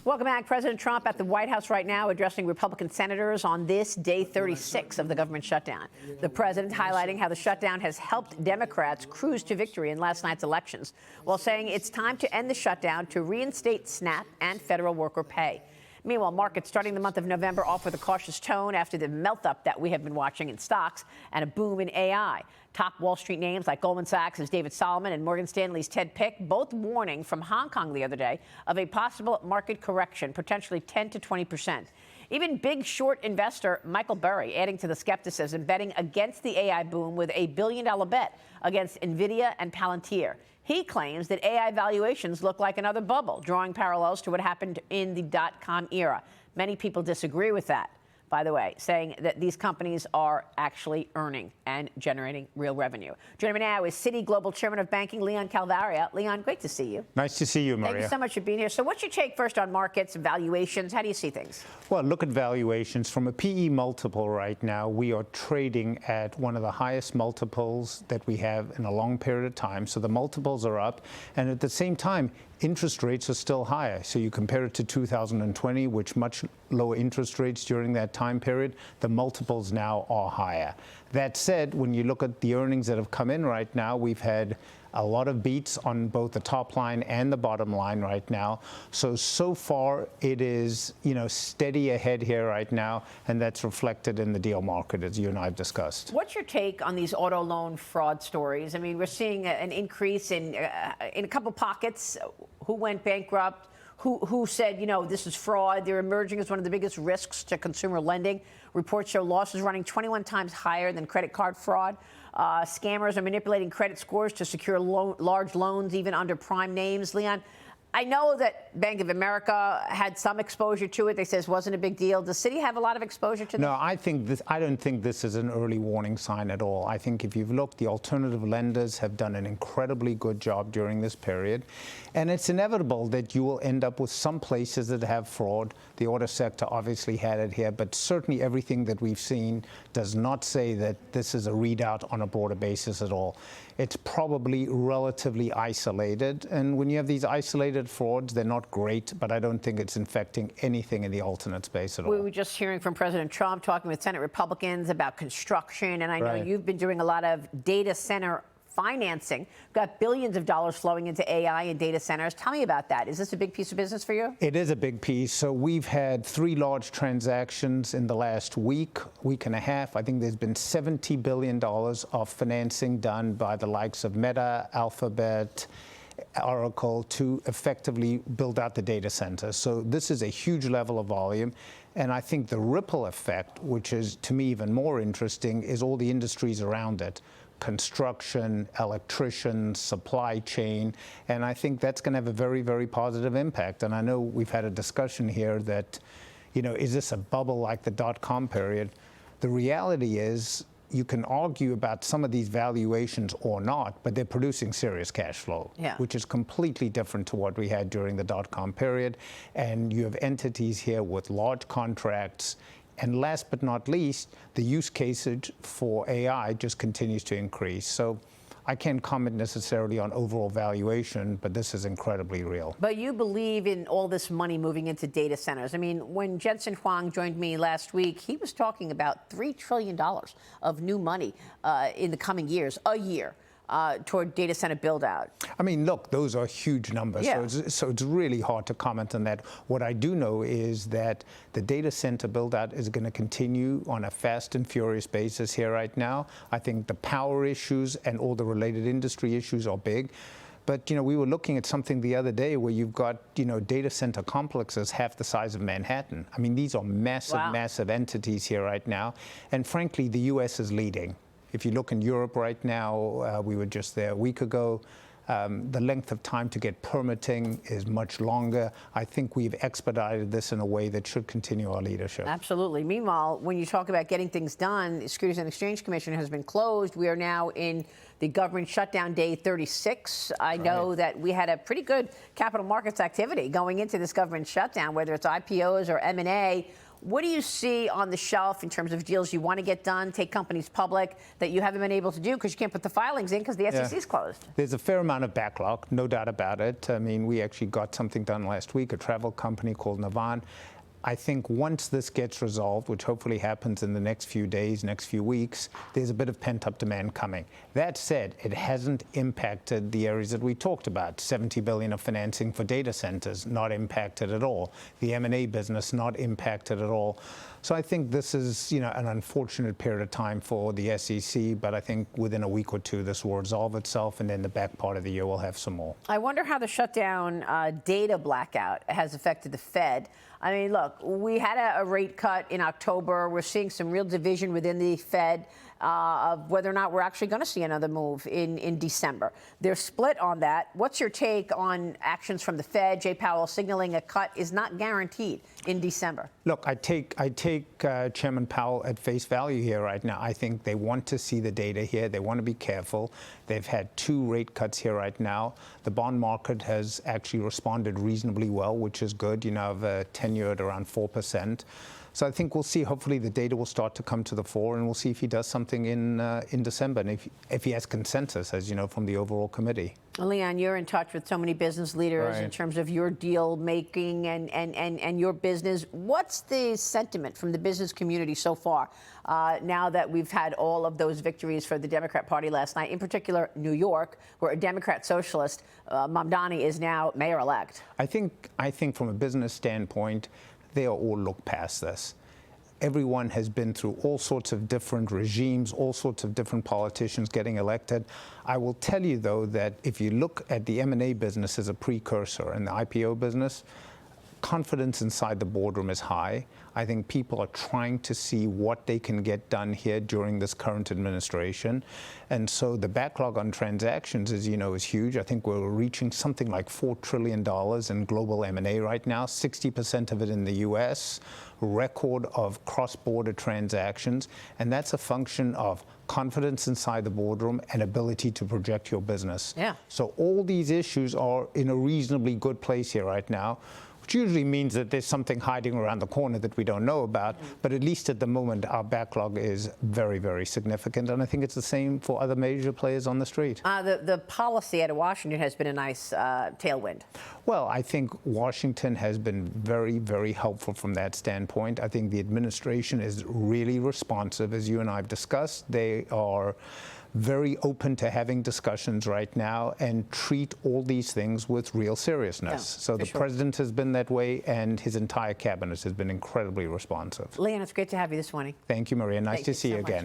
Welcome back. President Trump at the White House right now addressing Republican senators on this day 36 of the government shutdown. The president highlighting how the shutdown has helped Democrats cruise to victory in last night's elections, while saying it's time to end the shutdown to reinstate SNAP and federal worker pay. Meanwhile, markets starting the month of November off with a cautious tone after the melt-up that we have been watching in stocks and a boom in AI. Top Wall Street names like Goldman Sachs' David Solomon and Morgan Stanley's Ted Pick both warning from Hong Kong the other day of a possible market correction, potentially 10 to 20%. Even big short investor Michael Burry adding to the skepticism, betting against the AI boom with a $1 billion bet against NVIDIA and Palantir. He claims that AI valuations look like another bubble, drawing parallels to what happened in the dot-com era. Many people disagree with that, by the way, saying that these companies are actually earning and generating real revenue. Joining me now is Citi Global Chairman of Banking, Leon Kalvaria. Leon, great to see you. Nice to see you, Maria. Thank you so much for being here. So what's your take first on markets, valuations? How do you see things? Well, look at valuations. From a PE multiple right now, we are trading at one of the highest multiples that we have in a long period of time. So the multiples are up. And at the same time, interest rates are still higher. So you compare it to 2020, which much lower interest rates during that time period, the multiples now are higher. That said, when you look at the earnings that have come in right now, we've had a lot of beats on both the top line and the bottom line right now. So far it is, steady ahead here right now, and that's reflected in the deal market, as you and I have discussed. What's your take on these auto loan fraud stories? I mean, we're seeing an increase in a couple pockets. Who went bankrupt? Who said, this is fraud? They're emerging as one of the biggest risks to consumer lending. Reports show losses running 21 times higher than credit card fraud. Scammers are manipulating credit scores to secure large loans, even under prime names. Leon, I know that Bank of America had some exposure to it. They say it wasn't a big deal. Does Citi have a lot of exposure to this? No, I don't think this is an early warning sign at all. I think if you've looked, the alternative lenders have done an incredibly good job during this period. And it's inevitable that you will end up with some places that have fraud. The auto sector obviously had it here, but certainly everything that we've seen does not say that this is a readout on a broader basis at all. It's probably relatively isolated. And when you have these isolated frauds, they're not great, but I don't think it's infecting anything in the alternate space at all. We were just hearing from President Trump talking with Senate Republicans about construction, and I know you've been doing a lot of data center financing. We've got billions of dollars flowing into AI and data centers. Tell me about that. Is this a big piece of business for you? It is a big piece. So we've had 3 large transactions in the last week and a half. I think there's been $70 billion of financing done by the likes of Meta, Alphabet, Oracle to effectively build out the data center. So this is a huge level of volume. And I think the ripple effect, which is to me even more interesting, is all the industries around it. Construction, electricians, supply chain, and I think that's going to have a very, very positive impact. And I know we've had a discussion here that, is this a bubble like the dot-com period? The reality is you can argue about some of these valuations or not, but they're producing serious cash flow, which is completely different to what we had during the dot-com period. And you have entities here with large contracts. And last but not least, the use cases for AI just continues to increase. So I can't comment necessarily on overall valuation, but this is incredibly real. But you believe in all this money moving into data centers. I mean, when Jensen Huang joined me last week, he was talking about $3 trillion of new money in the coming years, a year. Toward data center build out. I mean, look, those are huge numbers. Yeah. So it's really hard to comment on that. What I do know is that the data center build out is going to continue on a fast and furious basis here right now. I think the power issues and all the related industry issues are big. But, we were looking at something the other day where you've got, data center complexes half the size of Manhattan. I mean, these are massive, massive entities here right now. And frankly, the U.S. is leading. If you look in Europe right now, we were just there a week ago. The length of time to get permitting is much longer. I think we've expedited this in a way that should continue our leadership. Absolutely. Meanwhile, when you talk about getting things done, the Securities and Exchange Commission has been closed. We are now in the government shutdown day 36. I know that we had a pretty good capital markets activity going into this government shutdown, whether it's IPOs or M&A. What do you see on the shelf in terms of deals you want to get done, take companies public, that you haven't been able to do because you can't put the filings in because the SEC is closed? There's a fair amount of backlog, no doubt about it. I mean, we actually got something done last week, a travel company called Navan. I think once this gets resolved, which hopefully happens in the next few days, next few weeks, there's a bit of pent-up demand coming. That said, it hasn't impacted the areas that we talked about. $70 billion of financing for data centers, not impacted at all. The M&A business, not impacted at all. So I think this is, an unfortunate period of time for the SEC, but I think within a week or two, this will resolve itself, and then the back part of the year we'll have some more. I wonder how the shutdown data blackout has affected the Fed. I mean, look, we had a rate cut in October. We're seeing some real division within the Fed of whether or not we're actually going to see another move in December. They're split on that. What's your take on actions from the Fed? Jay Powell signaling a cut is not guaranteed in December. Look, I take Chairman Powell at face value here right now. I think they want to see the data here. They want to be careful. They've had 2 rate cuts here right now. The bond market has actually responded reasonably well, which is good. The 10-year at around 4%. So I think we'll see. Hopefully, the data will start to come to the fore, and we'll see if he does something in December, and if he has consensus, as you know, from the overall committee. Leon, you're in touch with so many business leaders in terms of your deal making and your business. What's the sentiment from the business community so far, now that we've had all of those victories for the Democrat Party last night, in particular New York, where a Democrat socialist, Mamdani, is now mayor-elect? I think from a business standpoint, they all look past this. Everyone has been through all sorts of different regimes, all sorts of different politicians getting elected. I will tell you, though, that if you look at the M&A business as a precursor and the IPO business, confidence inside the boardroom is high. I think people are trying to see what they can get done here during this current administration. And so the backlog on transactions, as you know, is huge. I think we're reaching something like $4 trillion in global M&A right now, 60% of it in the U.S., record of cross-border transactions. And that's a function of confidence inside the boardroom and ability to project your business. Yeah. So all these issues are in a reasonably good place here right now, which usually means that there's something hiding around the corner that we don't know about. But at least at the moment, our backlog is very, very significant. And I think it's the same for other major players on the street. The policy out of Washington has been a nice tailwind. Well, I think Washington has been very, very helpful from that standpoint. I think the administration is really responsive, as you and I have discussed. They are very open to having discussions right now and treat all these things with real seriousness. Yeah, so the president has been that way, and his entire cabinet has been incredibly responsive. Leon, it's great to have you this morning. Thank you, Maria. Nice to see you again.